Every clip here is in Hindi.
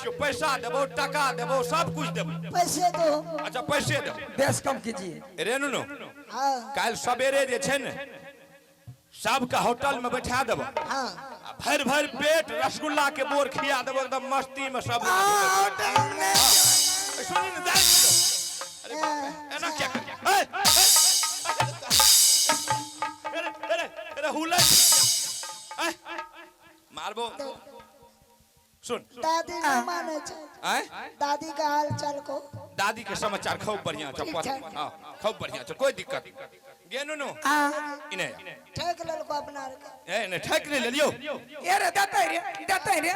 छियो, पैसा देबो, टका देबो, सब कुछ देबो। पैसे दो। अच्छा पैसे देबो। बेस कम कीजिए। रेनू नो हाँ काल सवेरे जे छै ने सबका होटल में बैठा देबो। हाँ भर भर पेट रसगुल्ला के बोर खिया देबो, एकदम मस्ती में सब। सुनी न दाई। अरे बाप रे, एना क्या कर? अरे हुला मारबो। सुन दादी न माने छै। दादी का हाल चाल को। दादी के समाचार खूब बढ़िया छ। हां खूब बढ़िया छ, कोई दिक्कत गेनु नो इने ठेक लेल को अपना के। ए ने ठेक ले लियो। ये रे देते रे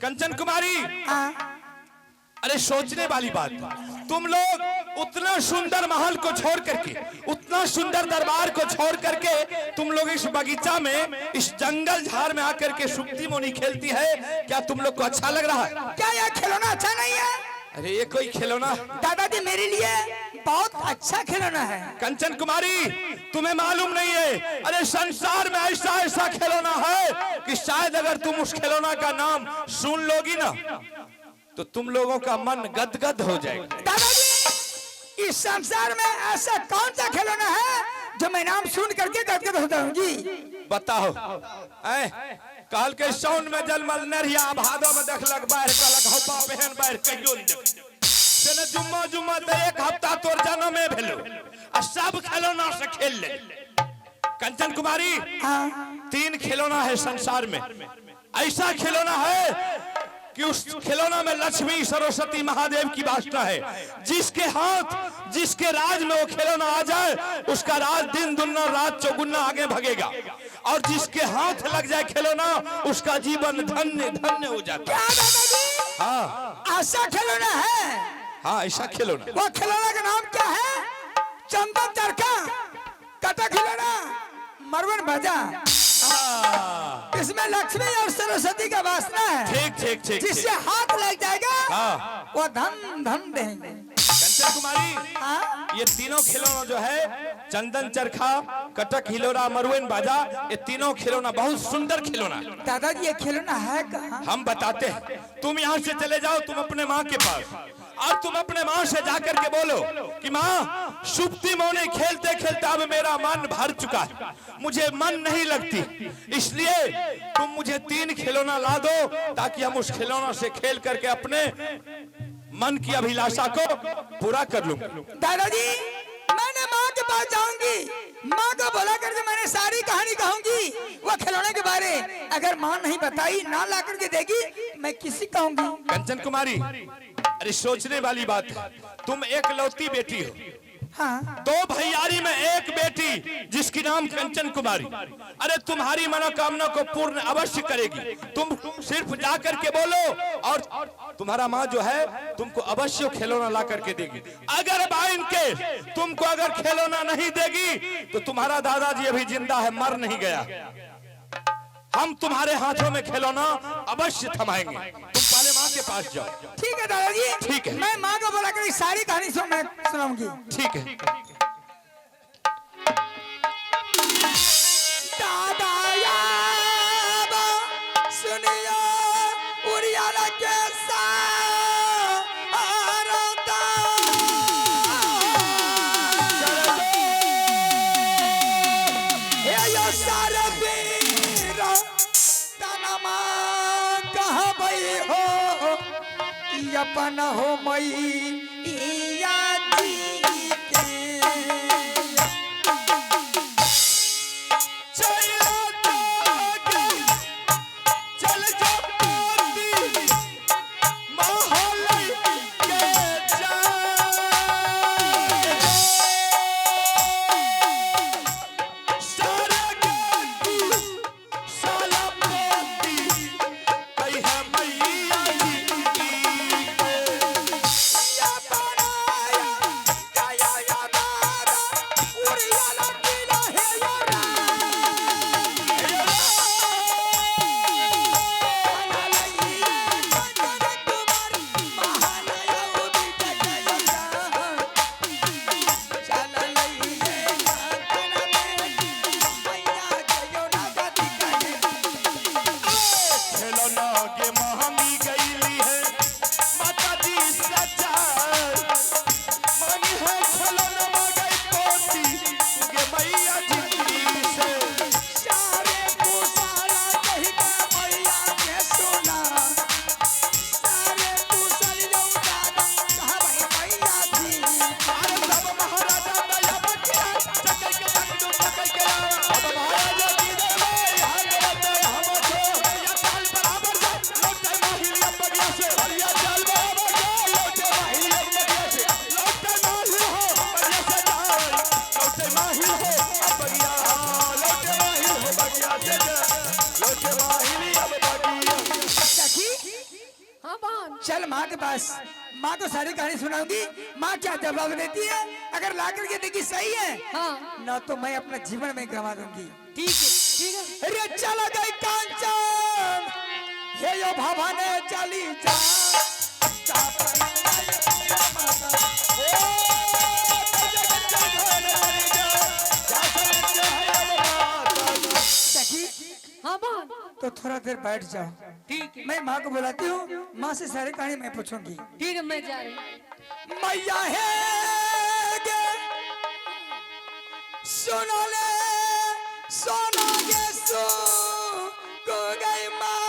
कंचन कुमारी। अरे सोचने वाली बात, तुम लोग उतना सुंदर महल को छोड़ करके, उतना सुंदर दरबार को छोड़ करके तुम लोग इस बगीचा में, इस जंगल झाड़ में आकर के सुप्ती मोनी खेलती है। क्या तुम लोग को अच्छा लग रहा है? क्या ये खिलौना अच्छा नहीं है? अरे ये कोई खिलौना? दादाजी मेरे लिए बहुत अच्छा खिलौना है। कंचन कुमारी तुम्हें मालूम नहीं है, अरे संसार में ऐसा ऐसा खिलौना है कि शायद अगर तुम उस खिलौना का नाम सुन लोगी ना तो तुम लोगों का मन गदगद हो जाएगा। दादाजी इस संसार में ऐसा कौन सा खिलौना है जो मैं नाम सुन करके गदगद होता हूँ जी? बताओ। काल के साउन में जलमल नरिया, भादो में देखलक बाहर कहलक हो बाप एहन बाहर कहियो नहीं देख। सेने जुम्मा जुम्मा दे एक हफ्ता तोर जन्म में भेलो आ सब खिलौना से खेल ले। कंचन कुमारी 3 खिलौना है संसार में। ऐसा खिलौना है कि उस खिलौना में लक्ष्मी सरस्वती महादेव की वासना है। जिसके हाथ, जिसके राज में वो खिलौना आ जाए उसका राज दिन दुगना रात चौगुना आगे भगेगा, और जिसके हाथ लग जाए खिलौना उसका जीवन धन्य धन्य हो जाता है। हाँ ऐसा खिलौना है? हाँ ऐसा खिलौना। वो खिलौना का नाम क्या है? चंदन चरखा, कटा खिलौना, मरवन भजा। इसमें लक्ष्मी और सरस्वती का वासना है। ठीक ठीक ठीक। जिससे हाथ लग जाएगा हाँ वो धन धन देंगे। कंचन कुमारी ये तीनों खिलौना जो है, चंदन चरखा, कटक हिलोरा, मरवेन बाजा, ये तीनों खिलौना बहुत सुंदर खिलौना। दादाजी ये खिलौना है कहाँ? हम बताते हैं। तुम यहाँ से चले जाओ, तुम अपने माँ के पास, और तुम अपने माँ से जाकर के बोलो कि माँ सुप्ती मोने खेलते खेलते अब मेरा मन भर चुका है, मुझे मन नहीं लगती, इसलिए तुम मुझे 3 खिलौना ला दो ताकि हम उस खिलौना से खेल करके अपने मन की अभिलाषा को पूरा कर लूंगा। दादाजी मैंने माँ के पास जाऊंगी, माँ को बुला करके मैंने सारी कहानी कहूंगी वो खिलौने के बारे। अगर माँ नहीं बताई, ना ला करके देगी, मैं किसी कहूंगी। कंचन कुमारी अरे सोचने वाली बात है, तुम एक लौती बेटी हो। हाँ 2 भैयारी में एक बेटी जिसकी नाम कंचन कुमारी, अरे तुम्हारी मनोकामना को पूर्ण अवश्य करेगी। तुम सिर्फ जाकर के बोलो और तुम्हारा माँ जो है तुमको अवश्य खिलौना ला करके देगी। अगर बाइन के तुमको अगर खिलौना नहीं देगी तो तुम्हारा दादाजी अभी जिंदा है, मर नहीं गया। हम तुम्हारे हाथों में खिलौना अवश्य थमाएंगे। तुम पहले माँ के पास जाओ। ठीक है दादाजी, ठीक है। मैं माँ को बुला कर सारी कहानी सुनाऊंगी। ठीक है। दादा सुनियो उड़ियाला के अपन हो मई बगिया से हरिया चल बाबा लौटे माही अब बगिया से लौटे माही हो बगिया से जाए लौटे माही हो अब बगिया लौटे माही हो बगिया से लौटे माही अब बगिया। सखी हाँ बहन चल माँ के पास, माँ को सारी कहानी सुनाऊंगी। माँ क्या जवाब देती है, अगर ला करके देखी सही है हाँ ना तो मैं अपने जीवन में गवा दूंगी। ठीक है रे चला गई कांचन हे यो भवाने चली जा सखी हाँ बहन तो थोड़ा देर बैठ जाओ, ठीक है मैं माँ को बुलाती हूँ, माँ से सारी कहानी मैं पूछूंगी। ठीक है मैं जा रही हूँ। मैया है गे सुनो ले सोनोगे सो को गई माँ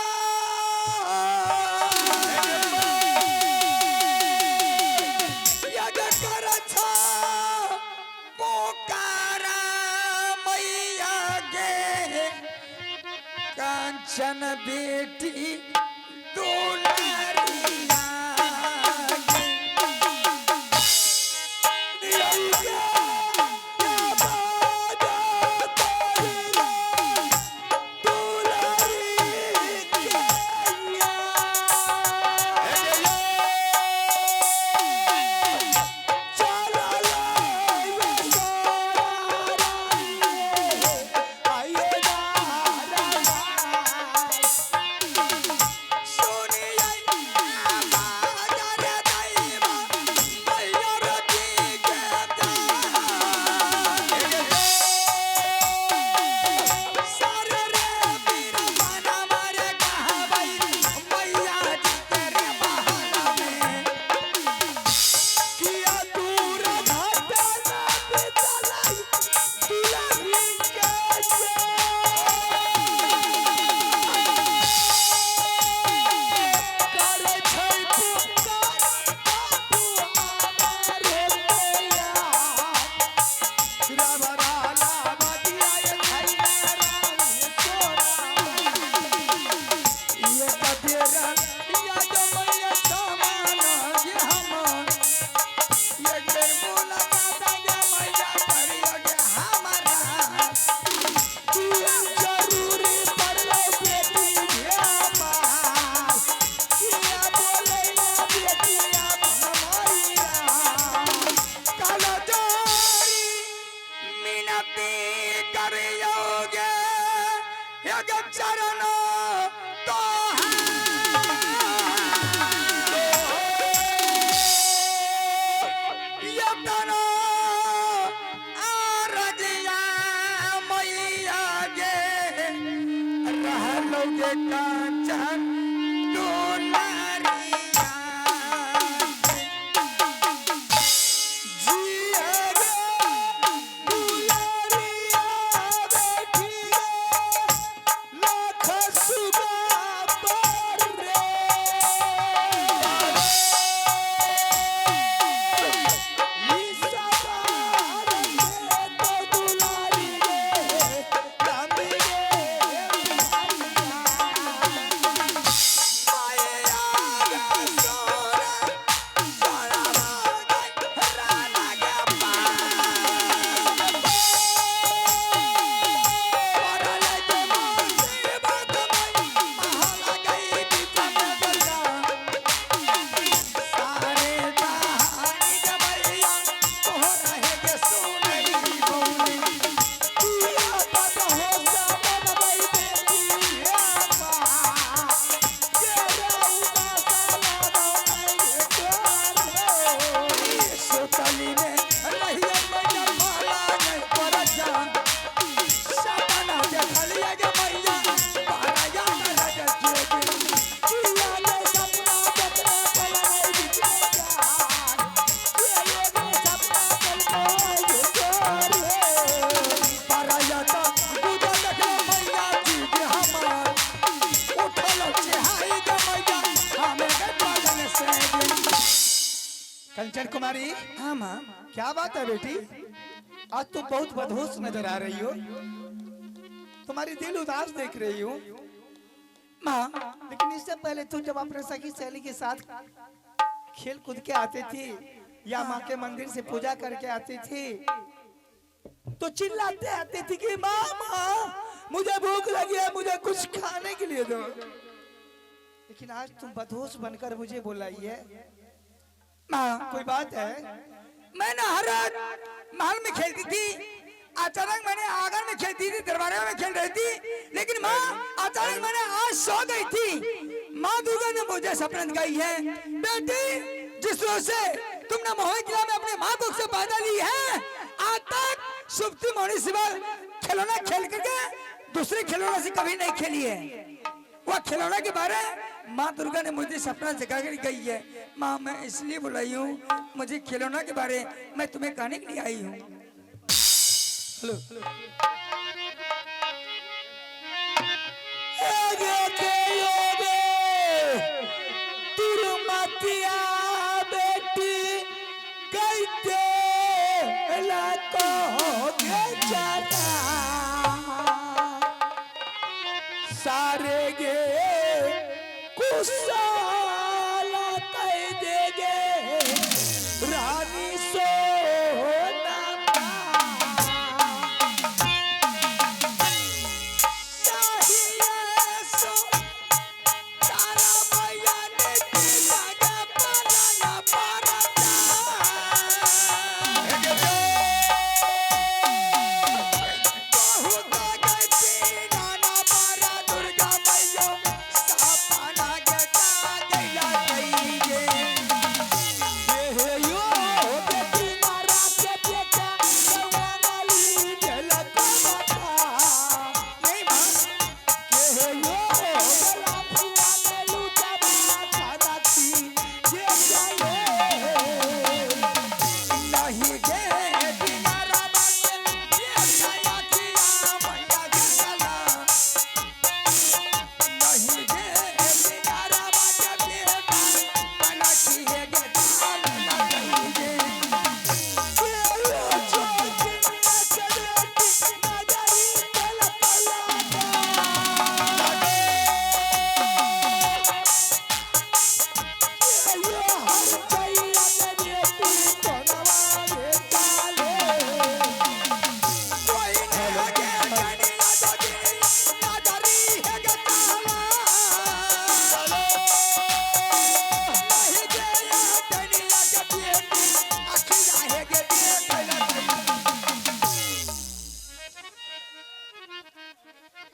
यज्ञ कर छा पोकारा मैया गे कांचन बेटी दुलारिया चरण तो यतनो आरजिया मैया गे रहलोगे कांचन दुलारिया जिया गे दुलारिया बेटी लाख सुगा पर रे कंचन कुमारी, हाँ माँ, क्या बात है बेटी? आज तुम बहुत बदहोश नजर आ रही हो। तुम्हारी दिल उदास देख रही हूँ। माँ लेकिन इससे पहले तू जब अपने सखी सहेली के साथ खेल कूद के आती थी या माँ के मंदिर से पूजा करके आती थी तो चिल्लाते आती थी कि माँ माँ मुझे भूख लगी है, मुझे कुछ खाने के लिए दो। लेकिन आज तुम बदहोश बनकर मुझे बुलाई है। माँ कोई बात है? मैं ना हर रात महल में खेलती थी, अचानक मैंने आंगन में खेलती थी, दरबार में खेल रही थी, लेकिन माँ अचानक मैंने आज सो गई थी। माँ दुर्गा ने मुझे सपना दिखाई है, बेटी जिस रोज से तुमने मोहित किला में अपने माँ को से पैदा ली है, आज तक सुप्ति मोनी सिवा खिलौना खेल करके दूसरे खिलौना से कभी नहीं खेली है। वह खिलौना के बारे माँ दुर्गा ने मुझे सपना जगा कर गई है। माँ मैं इसलिए बुलाई हूँ, मुझे खिलौना के बारे मैं तुम्हें कहने के लिए आई हूँ। सारे गे कुशाला कह देगे रानी सोना चाहिए सो तारा मैया ने लगा पराना पराना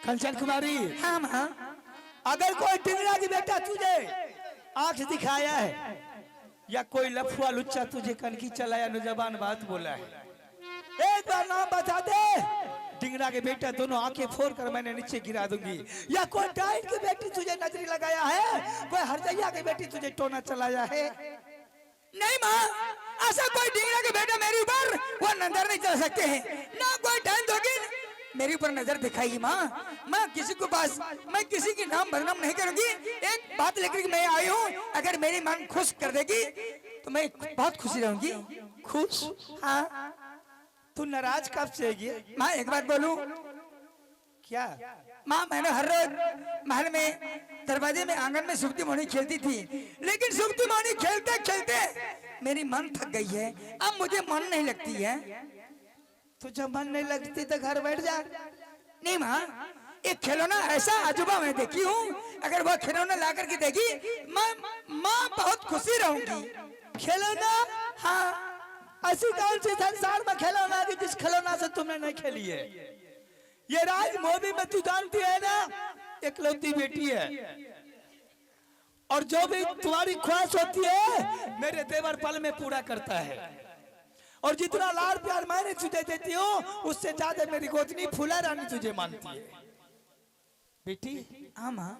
कंचन कुमारी, हाँ माँ अगर कोई टिंगरा की बेटा तुझे आंख दिखाया है या कोई लफुआ लुच्चा तुझे कनकी चलाया नौजवान बात बोला है, एक बार नाम बता दे। टिंगरा के बेटा दोनों आंखें फोड़ कर मैंने नीचे गिरा दूंगी। या कोई डाइन की बेटी तुझे नजरी लगाया है, कोई हरदैया की बेटी तुझे टोना चलाया है? नहीं माँ, ऐसा कोई ढींगरा के बेटा मेरे ऊपर वो नजर नहीं चल सकते हैं, ना कोई डाइन दोगी मेरे ऊपर नजर दिखाएगी। माँ मैं किसी को पास मैं किसी की नाम बदनाम नहीं करूंगी। एक बात लेकर के मैं आई हूँ, अगर मेरी मन खुश कर देगी तो मैं बहुत खुशी रहूंगी। खुश? हाँ तू नाराज कब से है? माँ एक बात बोलूं क्या? माँ मैंने हर रोज महल में दरवाजे में आंगन में सुप्ती मोनी खेलती थी, लेकिन सुप्ती मोनी खेलते खेलते मेरी मन थक गई है, अब मुझे मन नहीं लगती है। तुझे मन नहीं लगती तो घर बैठ जा। नहीं माँ, एक खिलौना ऐसा अजूबा मैं देखी हूँ, अगर वह खिलौना ला करके देगी माँ बहुत खुशी रहूंगी। खिलौना? हाँ ऐसी कौन सी संसार में खिलौना कि जिस खिलौना से तुमने नहीं खेली है? ये राज मोदी में तू जानती है ना, इकलौती बेटी है, और जो भी तुम्हारी ख्वाहिश होती है मेरे देवर पल में पूरा करता है। और जितना लाड़ प्यार मैंने तुझे देती हूँ उससे ज्यादा मेरी गोतनी फूला रानी तुझे मानती है। बेटी हाँ माँ,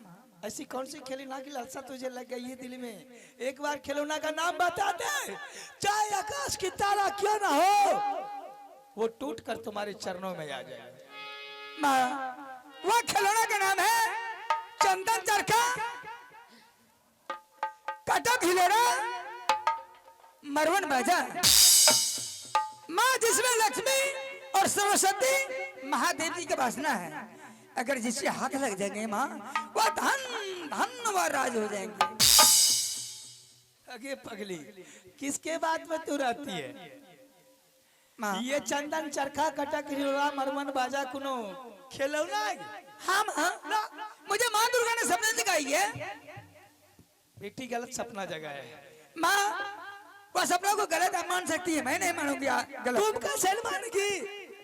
ऐसी कौन सी खिलौना की लालसा तुझे लग गई है दिल में? एक बार खिलौना का नाम बता दे, चाहे आकाश की तारा क्यों ना हो, वो टूट कर तुम्हारे चरणों में आ जाए। माँ वह खिलौना का नाम है चंदन चरखा, कटक हिलोरा, मरवन बाजा। माँ जिसमें लक्ष्मी और सरस्वती महादेव जी का वासना है, अगर जिससे हाथ लग जाएंगे माँ वह धन धन्यवाद राज हो जाएंगे। अगे पगली, किसके बात में तू रहती है? माँ ये चंदन चरखा कटक हिलोरा मरमन बाजा कुनो खिलौना है? हाँ माँ, मुझे माँ दुर्गा ने सपने दिखाई है। बेटी गलत सपना जगह है। माँ वो सपनों को गलत आप मान सकती है, मैं नहीं मानूंगी गलत। तुम कैसे मानेगी?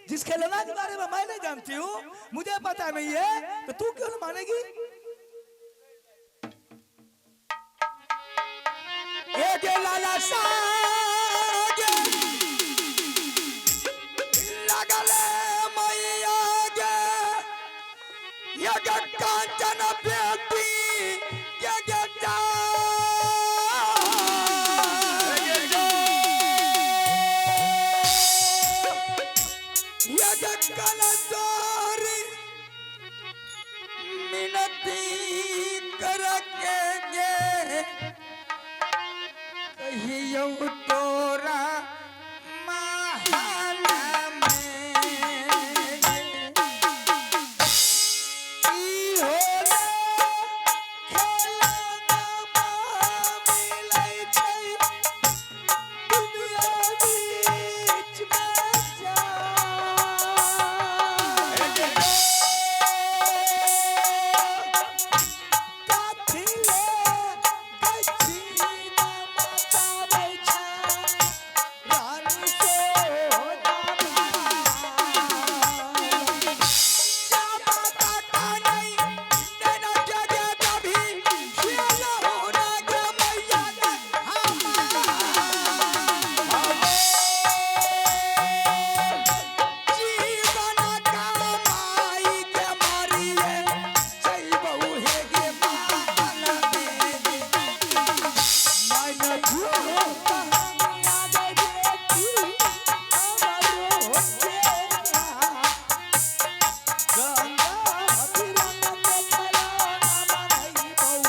जिस खिलौना के बारे में मैं नहीं जानती हूँ, मुझे पता नहीं है, तो तू क्यों नहीं मानेगी? एक लाला सागे लगले मैया गे, एक कांचन बेटी के गेटा एक कलदोरी मिनती करके गे कहियो तोरा महल में ई होले खेलना मिलै छै दुनिया बीच में जा। काथी ले गछि ना बताबै छै रानी सोना क्या बाता का नहीं देना जगे कभी खेलो ना गे मैया गे जीवन कमाई के मारिए सही बहू है गे पागल बेटी मैंने झूठो कहानियां दे बेटी हमारो हो गया। गंगा अभिरंग के खिलौना बनई बहु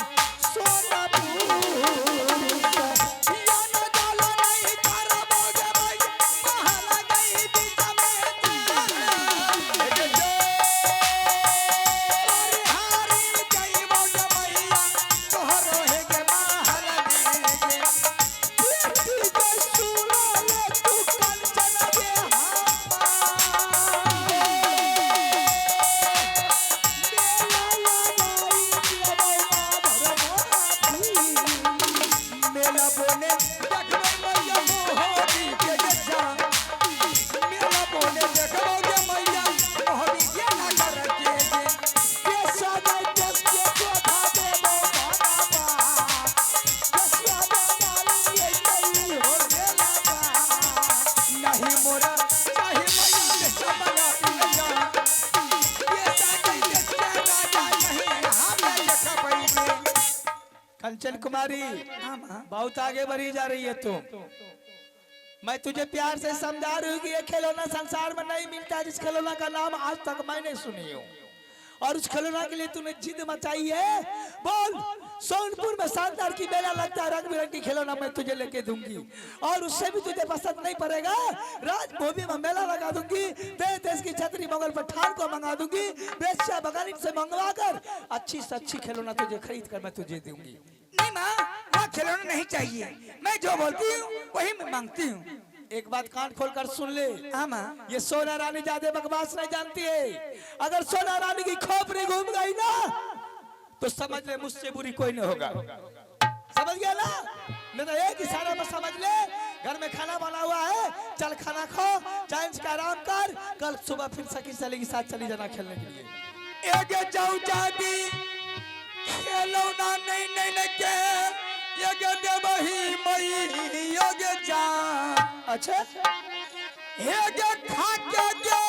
सोनापुर से। या न जालो नहीं करबोगे मैया महल गई बीच में हरी गई बोगे मैया तोहरो है गे महल में गे। बेटी के सुनो ले तू कंचन गे मेला बोने देखबै मैया मोहनी के जा, मेला बोने देखबोगे मैया मोहनी के ना करके गे। कैसा नहीं देख के चौथा देवो बाबा, कैसा मालूम ये नहीं हो गेला बा। नहीं मोरा चाहे मैया के सपना पिया, ये साथे देखते राजा नहीं हमें देखबै गे। कंचन कुमारी, बहुत आगे बढ़ी जा रही है तुम। मैं तुझे प्यार से समझा रही हूँ कि ये खिलौना संसार में नहीं मिलता, जिस खिलौना का नाम आज तक मैंने सुनी हूँ। और उस खिलौना के लिए तूने जिद मचाई है। बोल, सोनपुर में शानदार की मेला लगता है, रंग बिरंगी खिलौना मैं तुझे लेके दूंगी। और उससे भी तुझे पसंद नहीं पड़ेगा, राजभूमि में मेला लगा दूंगी। देश देश की छतरी मंगल पठान को मंगा दूंगी। बेस्या बगानी से मंगवा कर अच्छी से अच्छी खिलौना तुझे खरीद कर मैं तुझे दूंगी। नहीं माँ, वहाँ खिलौना नहीं चाहिए, मैं जो बोलती हूँ वही मैं मांगती हूँ। एक बात कान खोलकर सुन ले। हाँ माँ, ये सोना रानी ज्यादा बकवास नहीं जानती है। अगर सोना रानी की खोपड़ी घूम गई ना, तो समझ ले मुझसे बुरी कोई नहीं होगा। समझ गया ना? मैं तो एक इशारा में समझ ले। घर में खाना बना हुआ है, चल खाना खा, चांस का आराम कर। कल सुबह फिर सखी सहेली के साथ चली जाना खेलने के लिए। एक जाऊ जाती खिलौना नहीं नहीं नहीं के एक देवही मई एक जा। अच्छा, एक खा के गे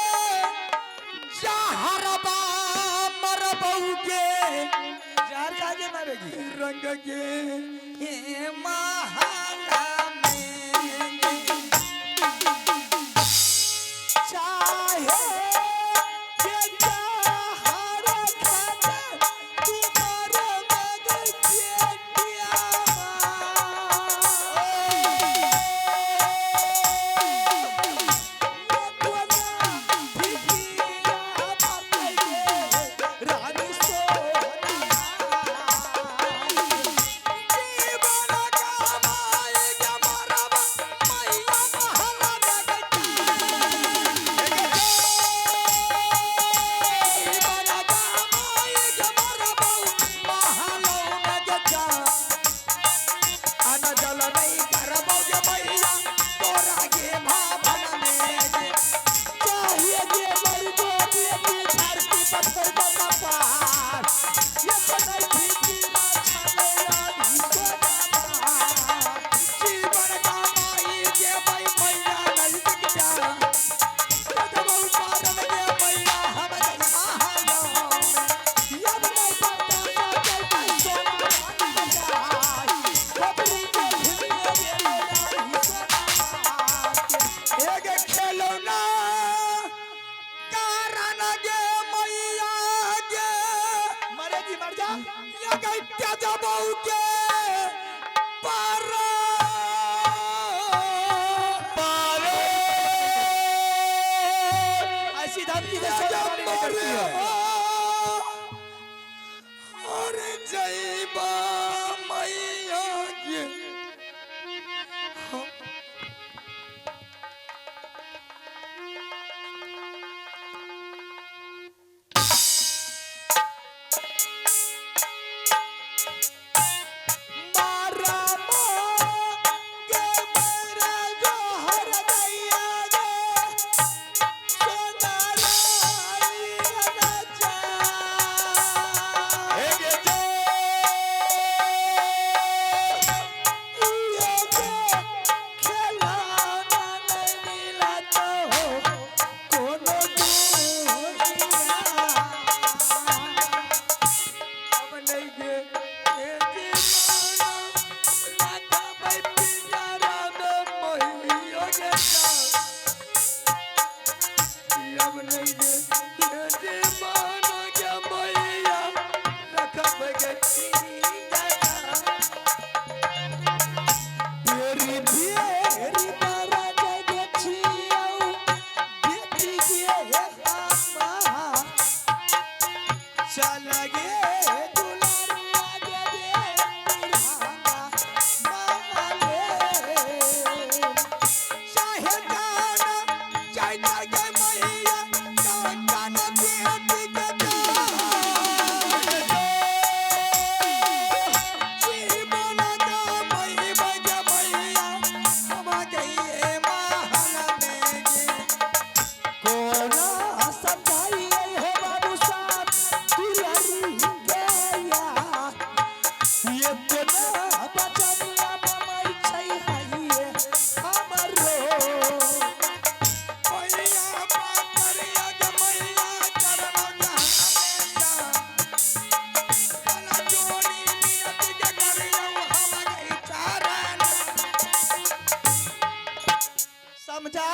जहरबा मरबऊ के जार का आगे मारेगी। रंग गे हे महला में चाहे ये जहर खाने तुम्हारे मगर पेटिया रानी सोना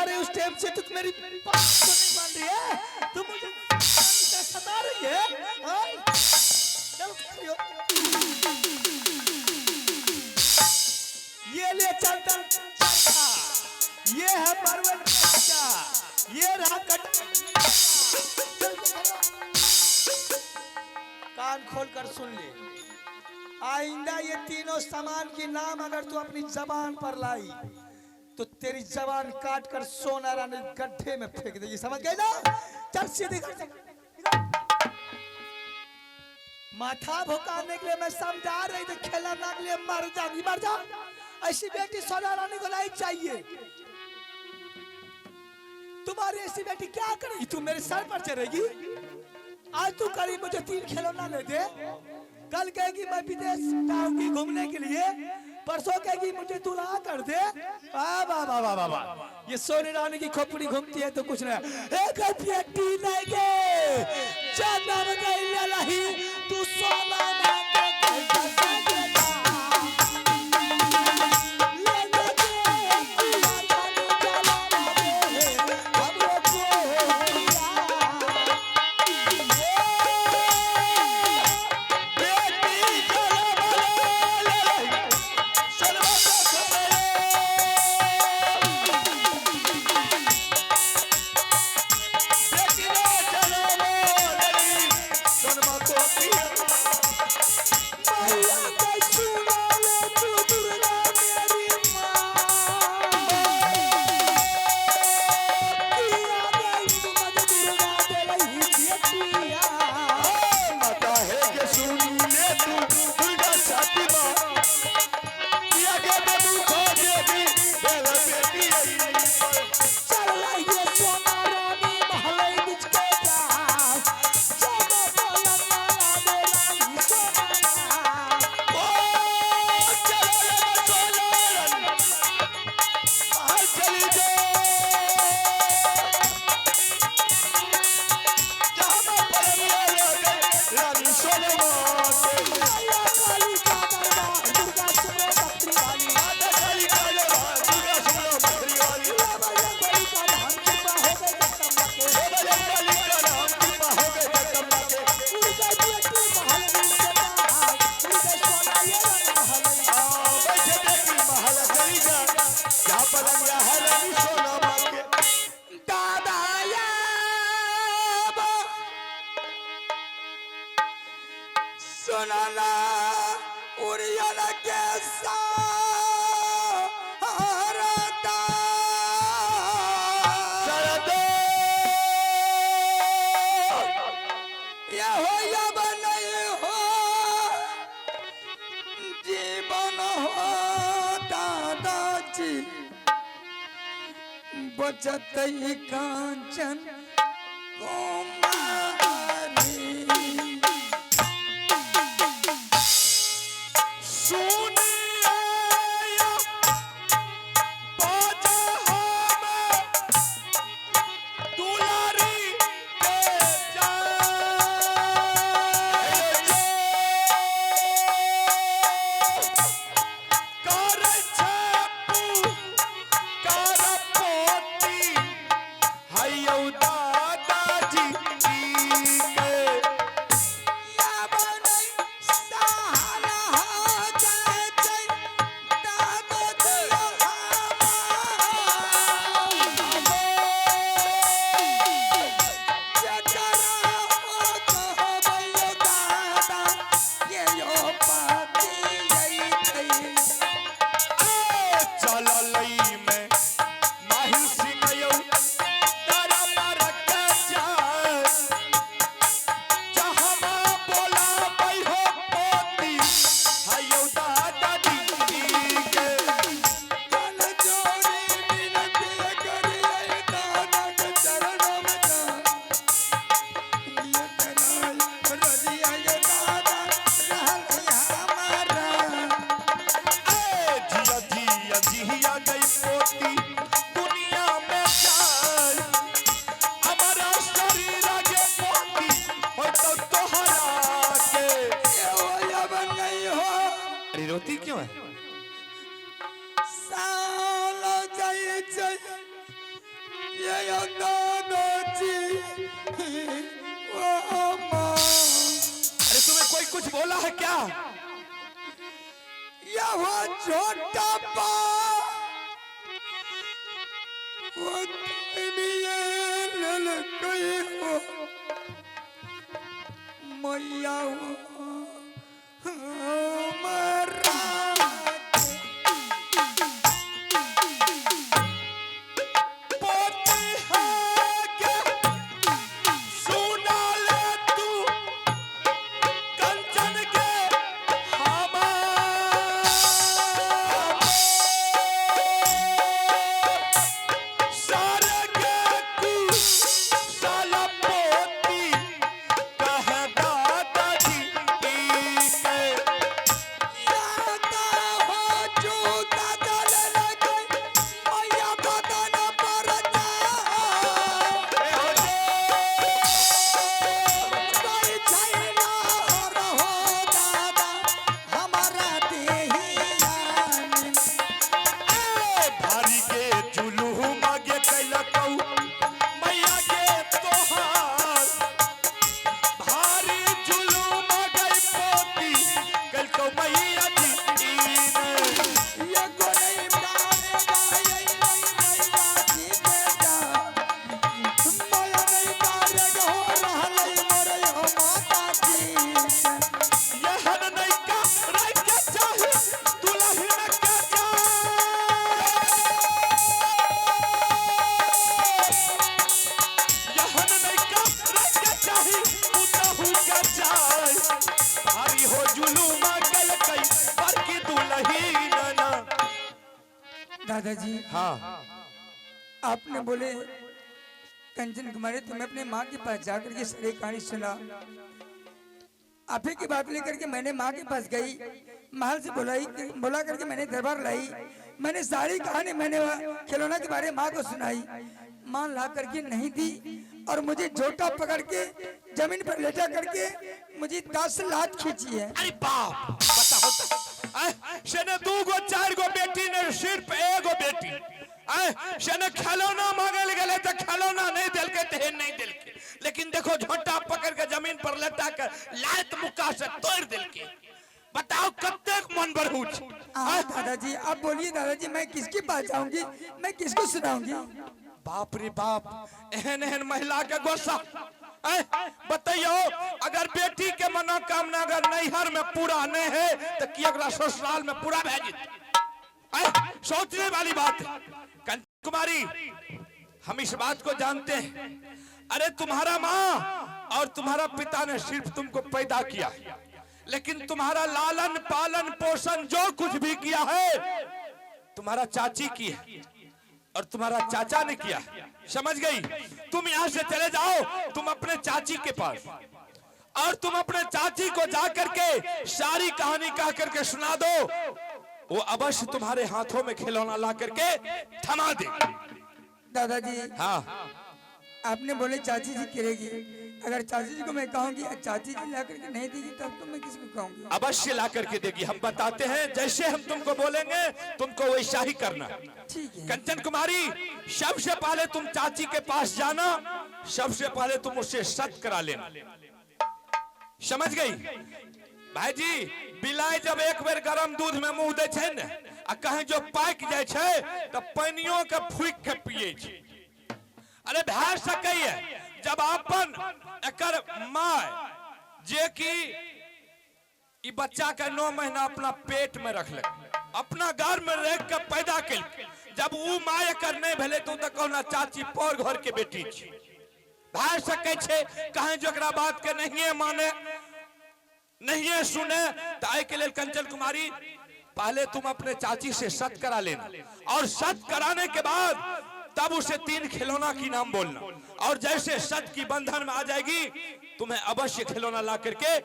रही उस टाइम से तू मेरी बात को नहीं मान रही है, तू मुझे सता रही है। हाँ? चल खेलियो। ये ले चंदन चरखा, ये है परवन बच्चा, ये रहा कान खोल कर सुन ले, आइंदा ये तीनों सामान की नाम अगर तू अपनी जबान पर लाई तो तेरी जबान काट कर सोना रानी गड्ढे में फेंक देगी, समझ गए ना? चल सीधी कर। माथा भुकाने के लिए मैं समझा रही थी, खिलाना के लिए मर जाएगी, मर जा। ऐसी बेटी सोना रानी को नहीं चाहिए। तुम्हारी ऐसी बेटी क्या करेगी? तू मेरे सर पर चढ़ेगी। आज तू करी मुझे 3 खिलौना ले दे, कल कहेगी मैं विदेश जाऊंगी घूमने के लिए, परसों कहेगी मुझे दूल्हा कर दे। ये सोने रानी की खोपड़ी घूमती है तो कुछ नहीं। एक बेटी नहीं गे जन्म गई लही तू सोना मांगे कैसा देगा। सोनाला उरियन कैसा हरता सरदो या हो या नहीं हो जीवन हो दादाजी बचत ही कांचन यो दादाजी ओ माँ अरे तुम्हें कोई कुछ बोला है क्या? यह छोटा पा वो ललकई हो मैया हमारा पोती है क्या? सुना ले तू कंचन के सारे के तू साला पोती कह दादाजी के यादा हो जो दादा ललकई मैया बदन पर जा कोई छैना रहो दादा हमारा देहिया भारी के जुलूम आगे कैलकौ मैया के तोहार भारी जुलूम आगे पोती कैलकौ मैया जी ये गोरे गाने गाये मैया जी के जा माया नहीं कारे हो रहलै मोरे हो माता जी यहन नहीं का रह के चाही दुल्हन के जा यहन नहीं का रह के चाही उतहु के जाय भारी हो जुलूम कैलकै बड़की दुल्हन ना। दादाजी हाँ आपने बोले कंचन कुमारी तुम्हें अपने माँ के पास जाकर के सारी कहानी सुना आप ही की बात लेकर के मैंने माँ के पास गई महल से बुला करके मैंने दरबार लाई मैंने सारी कहानी मैंने खिलौना के बारे में माँ को सुनाई माँ ला करके नहीं दी और मुझे झोटा पकड़ के जमीन पर लेटा करके मुझे 10 लात खींची है। अरे बाप पता होता शने 2 गो 4 गो बेटी ने सिर्फ एगो बेटी शने खिलौना मांगल गले तो खिलौना नहीं दिल के तो नहीं दिल के लेकिन देखो झोटा पकड़ के जमीन पर लेटा कर लात मुक्का से तोड़ दिल के बताओ कब तक मन बढ़ूच। दादाजी आप बोलिए दादाजी मैं किसके पास जाऊंगी मैं किसको सुनाऊंगी। बाप रे बाप एहन एहन महिला के गोसा बताइयो अगर बेटी के मनोकामना अगर नैहर में पूरा नहीं है तो कि अगला ससुराल में पूरा भेज सोचने वाली बात है। कंचन कुमारी हम इस बात को जानते हैं अरे तुम्हारा माँ और तुम्हारा पिता ने सिर्फ तुमको पैदा किया लेकिन तुम्हारा लालन पालन पोषण जो कुछ भी किया है तुम्हारा चाची की है और तुम्हारा चाचा ने किया। समझ गई? तुम यहाँ से चले जाओ तुम अपने चाची के पास और तुम अपने चाची को जा करके सारी कहानी कह करके सुना दो वो अवश्य तुम्हारे हाथों में खिलौना ला करके थमा दे। दादाजी हाँ आपने बोले चाची जी करेगी अगर चाची जी को मैं कहूंगी चाची जी ला करके नहीं देगी तब तो मैं किसको कहूंगी। अवश्य ला करके देगी। हम बताते हैं जैसे हम तुमको बोलेंगे तुमको वैसा ही करना। ठीक है। कंचन कुमारी सबसे पहले तुम चाची के पास जाना सबसे पहले तुम उससे सत करा लेना। समझ गई? भाई जी बिलाई जब एक बेर गरम दूध में मुंह दे छे ने आ कहीं जो पाक जाए छे तो पानियों के फूक के पिए छे। अरे भै सकै जब अपन एकर माय जे की ई बच्चा के 9 महीना अपना पेट में रखलक अपना घर में रह के पैदा कल जब ऊ माय एकर नहीं भेले तो कहना चाची पर घर के बेटी छी। भै सकै छे कहीं जकरा बात के नहीं माने नहीं सुने तो आई के लिए कंचन कुमारी पहले तुम अपने चाची से सत करा लेना और सत कराने के बाद तब उसे 3 खिलौना की नाम बोलना और जैसे सत की बंधन में आ जाएगी तुम्हें अवश्य खिलौना ला करके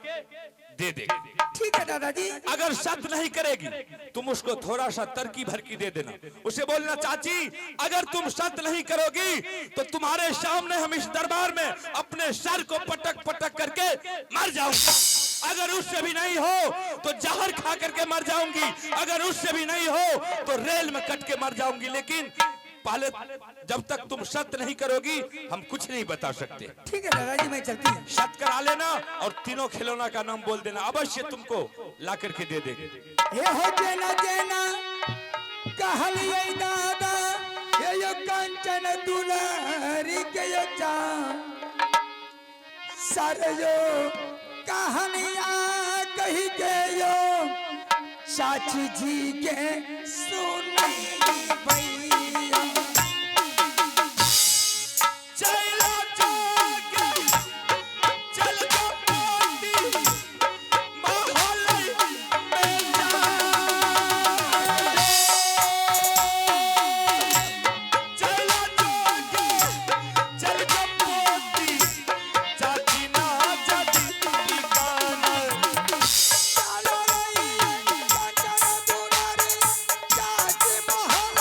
दे देगी। ठीक है दादाजी। अगर सत नहीं करेगी तुम उसको थोड़ा सा तरकी भरकी दे देना। उसे बोलना चाची अगर तुम सत नहीं करोगी तो तुम्हारे सामने हम इस दरबार में अपने सर को पटक पटक करके मर जाऊंगा। अगर उससे भी नहीं हो तो जहर खा करके मर जाऊंगी। अगर उससे भी नहीं हो तो रेल में कट के मर जाऊंगी। लेकिन पहले जब तक तुम सत्य नहीं करोगी हम कुछ नहीं बता सकते। ठीक है दादाजी, मैं चलती हूँ। सत्य करा लेना और तीनों खिलौना का नाम बोल देना, अवश्य तुमको ला करके दे देंगे। ये हो जेना जेना कहलिए दादा, ये यो कंचन दुलारी के यो चा सरयो कहानियाँ कही के यो चाची जी के सुनाई भैया। चला जाके चल जो मोती मोहल्ले में जा, चला जाके चल जो मोती जाती ना जाती ठिकाना। चलो रही कंचन दुलारी चाची महल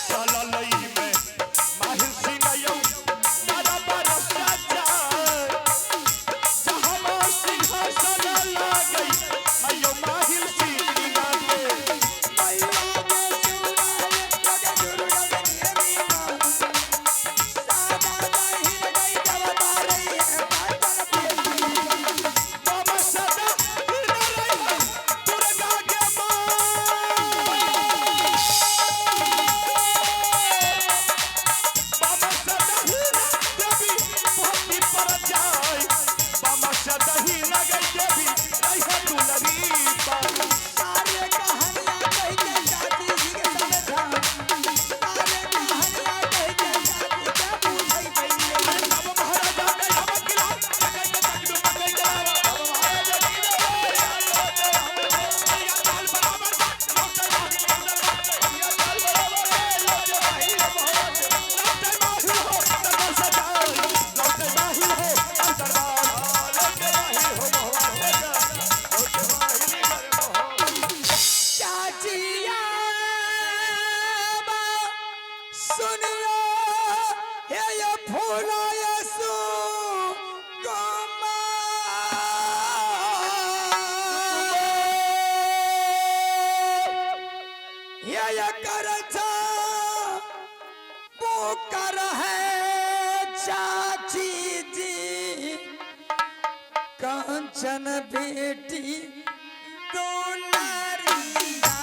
चला लई में माहिर सिंह आयो दादा बरसा जाए, जहाँ सिंहासन लागई आयो माहिर सिंह आगे। बाबा सदा हिला रही है दुर्गा के माँ, बाबा सदा हिला देवी भक्ति पर जाए, बाबा सदा हिला गई देवी रही है दुलरी बाबा। अब महाराजा के अब किला लगाई के तक में पकड़ गया, अब महाराजा की या ताल बराबर लौटे माही अंदर या ताल बराबर लौटे माही लौटे माही हो अंदर सजाए, लौटे माही हो अंदर लौटे माही हो भगवान लौटे माही मोह। चाचिया सुनियो हे ये फूलो यसु ये कर पुकार है चाची जी कंचन बेटी दुलारिया।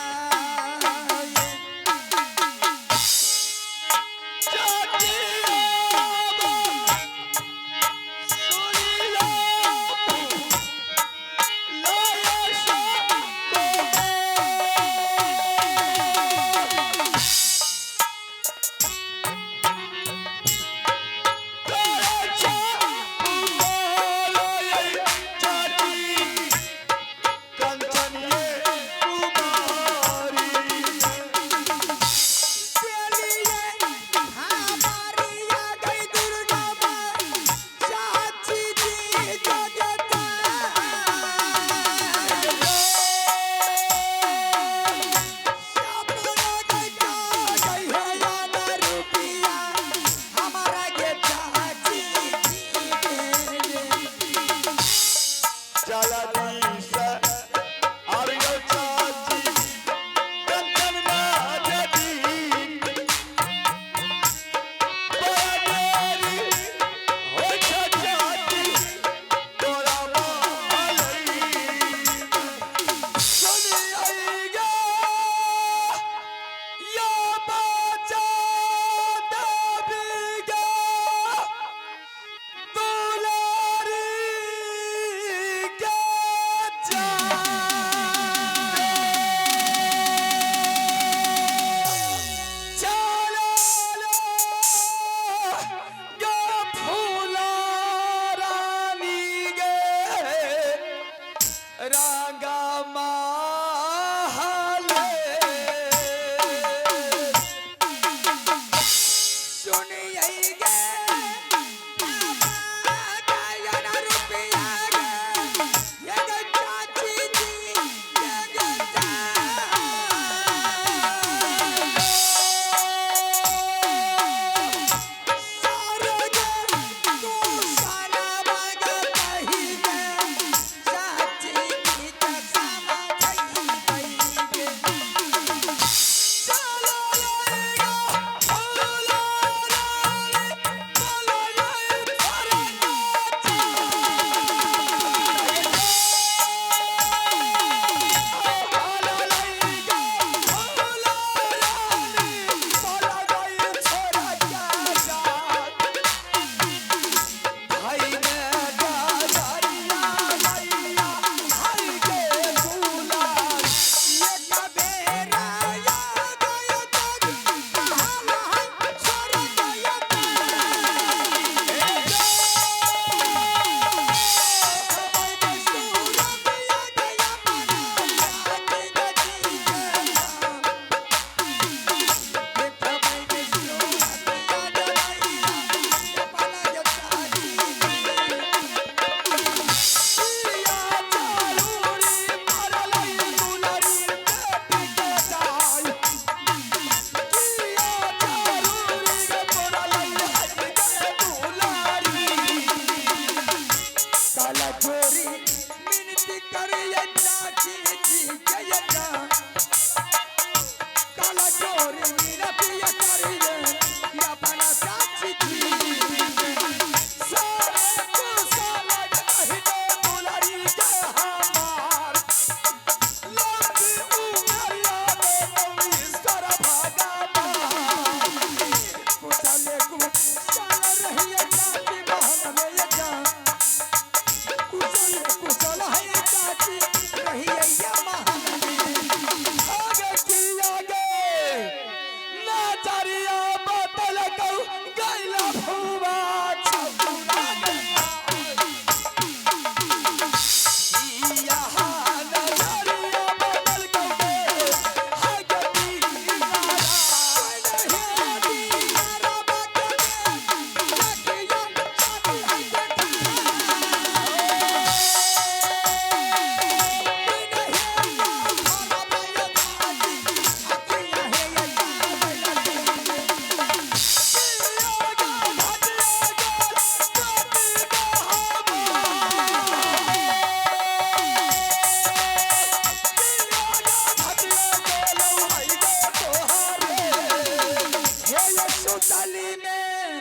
सुतली में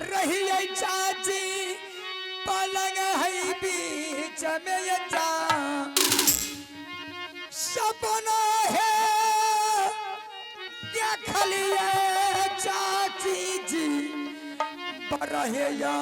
रही है चाची पलंग है बीच में ये जा सपना है देख लिए चाची जी बरहे या